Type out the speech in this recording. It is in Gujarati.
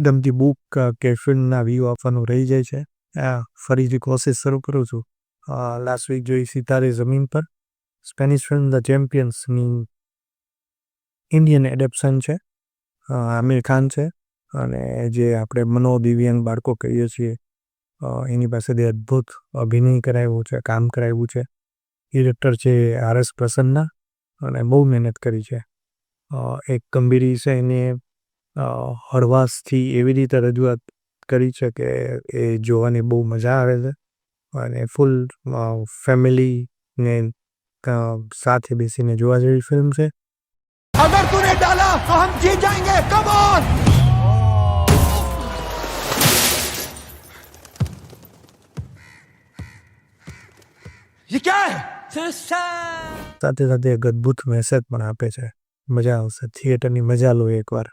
ગમતી બુક કે ફિલ્મના વ્યૂ આપવાનું રહી જાય છે. ફરીથી કોશિશ શરૂ કરું છું. લાસ્ટ વીક જોઈ સિતારે ઝમીન પર, સ્પેનિશ ફિલ્મ ધ ચેમ્પિયન્સની ઇન્ડિયન એડેપ્શન છે. આમિર ખાન છે અને જે આપણે મનોદિવ્યાંગ બાળકો કહીએ છીએ એની પાસેથી અદ્ભુત અભિનય કરાવ્યો છે, કામ કરાવ્યું છે. ડિરેક્ટર છે RS પ્રસન્ના અને બહુ મહેનત કરી છે. એક ગંભીર વિષયને હળવાશથી એવી રીતે રજૂઆત કરી છે કે એ જોવાની બહુ મજા આવે છે અને ફૂલ ફેમિલીને સાથે બેસીને જોવા જેવી ફિલ્મ છે. अगर तूने डाला तो हम जीत जाएंगे. Come on. ये क्या है? સાથે સાથે એક અદ્ભુત મેસેજ પણ આપે છે. મજા આવશે. થિયેટરની મજા લો એકવાર.